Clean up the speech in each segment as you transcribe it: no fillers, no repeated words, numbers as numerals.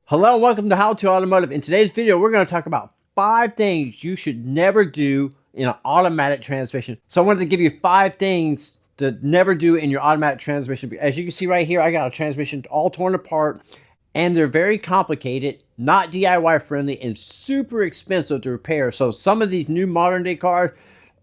Hello, welcome to How to Automotive. In today's video, we're going to talk about 5 things you should never do in an automatic transmission. So I wanted to give you 5 things to never do in your automatic transmission. As you can see right here, I got a transmission all torn apart, and they're very complicated, not DIY friendly, and super expensive to repair. So some of these new modern day cars,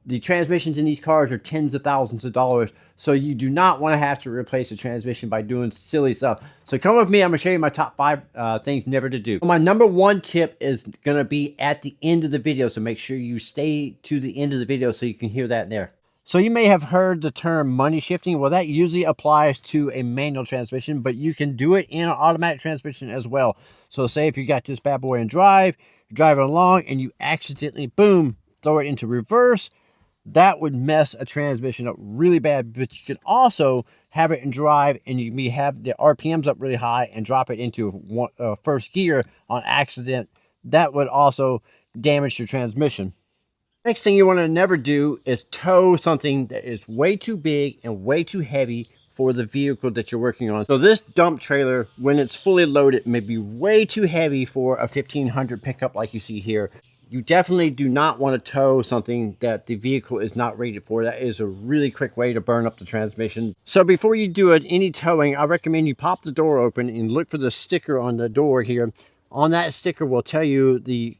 the transmissions in these cars are tens of thousands of dollars. So you do not want to have to replace a transmission by doing silly stuff. So come with me. I'm going to show you my top 5 things never to do. My number 1 tip is going to be at the end of the video. So make sure you stay to the end of the video so you can hear that there. So you may have heard the term money shifting. Well, that usually applies to a manual transmission, but you can do it in an automatic transmission as well. So say if you got this bad boy in drive, you're driving along and you accidentally, boom, throw it into reverse. That would mess a transmission up really bad. But you can also have it in drive and you may have the RPMs up really high and drop it into first gear on accident. That would also damage your transmission. Next thing you want to never do is tow something that is way too big and way too heavy for the vehicle that you're working on. So this dump trailer, when it's fully loaded, may be way too heavy for a 1500 pickup like you see here. You definitely do not want to tow something that the vehicle is not rated for. That is a really quick way to burn up the transmission. So before you do any towing, I recommend you pop the door open and look for the sticker on the door here. On that sticker will tell you the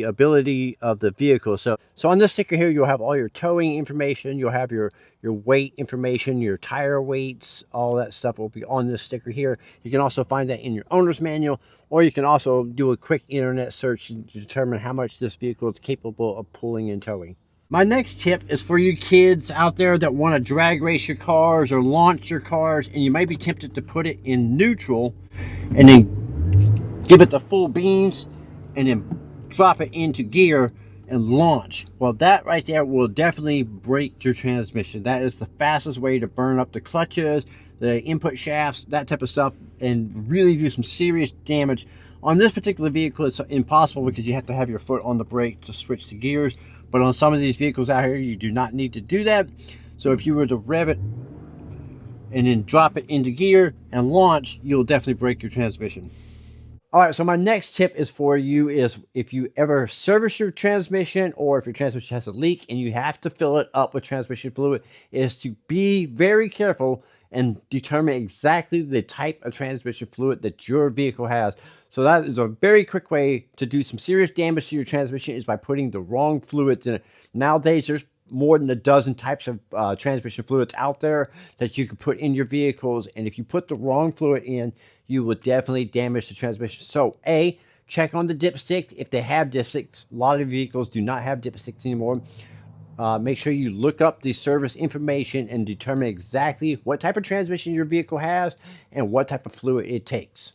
ability of the vehicle. So on this sticker here, you'll have all your towing information. You'll have your weight information, your tire weights, all that stuff will be on this sticker here. You can also find that in your owner's manual, or you can also do a quick internet search to determine how much this vehicle is capable of pulling and towing. My next tip is for you kids out there that want to drag race your cars or launch your cars, and you might be tempted to put it in neutral and then give it the full beans and then drop it into gear and launch. Well, that right there will definitely break your transmission. That is the fastest way to burn up the clutches, the input shafts, that type of stuff, and really do some serious damage. On this particular vehicle, it's impossible because you have to have your foot on the brake to switch the gears. But on some of these vehicles out here, you do not need to do that. So if you were to rev it and then drop it into gear and launch, you'll definitely break your transmission. All right, so my next tip is for you is if you ever service your transmission or if your transmission has a leak and you have to fill it up with transmission fluid, is to be very careful and determine exactly the type of transmission fluid that your vehicle has. So that is a very quick way to do some serious damage to your transmission, is by putting the wrong fluids in it. Nowadays, there's more than a dozen types of transmission fluids out there that you can put in your vehicles, and if you put the wrong fluid in, you will definitely damage the transmission. So check on the dipstick if they have dipsticks. A lot of vehicles do not have dipsticks anymore. Make sure you look up the service information and determine exactly what type of transmission your vehicle has and what type of fluid it takes.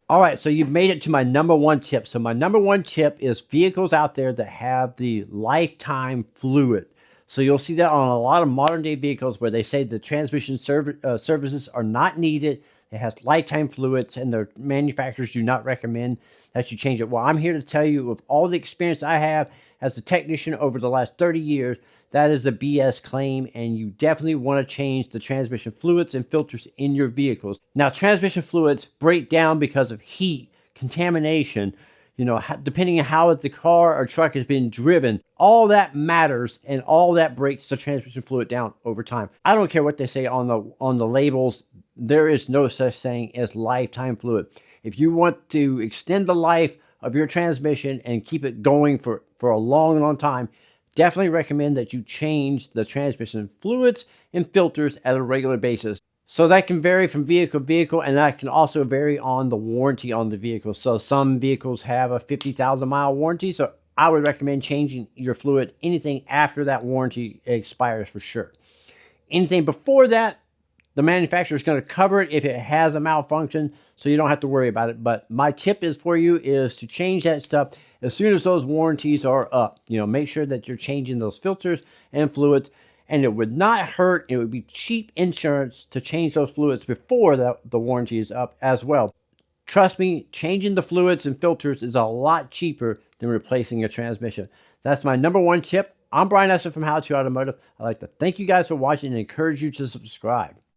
All right, so you've made it to my number 1 tip. So my number 1 tip is vehicles out there that have the lifetime fluid. So you'll see that on a lot of modern day vehicles where they say the transmission services are not needed. It has lifetime fluids and the manufacturers do not recommend that you change it. Well, I'm here to tell you, with all the experience I have as a technician over the last 30 years, that is a BS claim, and you definitely want to change the transmission fluids and filters in your vehicles. Now, transmission fluids break down because of heat, contamination, depending on how the car or truck has been driven. All that matters, and all that breaks the transmission fluid down over time. I don't care what they say on the labels. There is no such thing as lifetime fluid. If you want to extend the life of your transmission and keep it going for a long time, definitely recommend that you change the transmission fluids and filters at a regular basis. So that can vary from vehicle to vehicle, and that can also vary on the warranty on the vehicle. So some vehicles have a 50,000 mile warranty, so I would recommend changing your fluid anything after that warranty expires for sure. Anything before that, the manufacturer is going to cover it if it has a malfunction, so you don't have to worry about it. But my tip is for you is to change that stuff as soon as those warranties are up. Make sure that you're changing those filters and fluids, and it would not hurt. It would be cheap insurance to change those fluids before the warranty is up as well. Trust me, changing the fluids and filters is a lot cheaper than replacing a transmission. That's my number 1 tip. I'm Brian Esser from How to Automotive. I'd like to thank you guys for watching and encourage you to subscribe.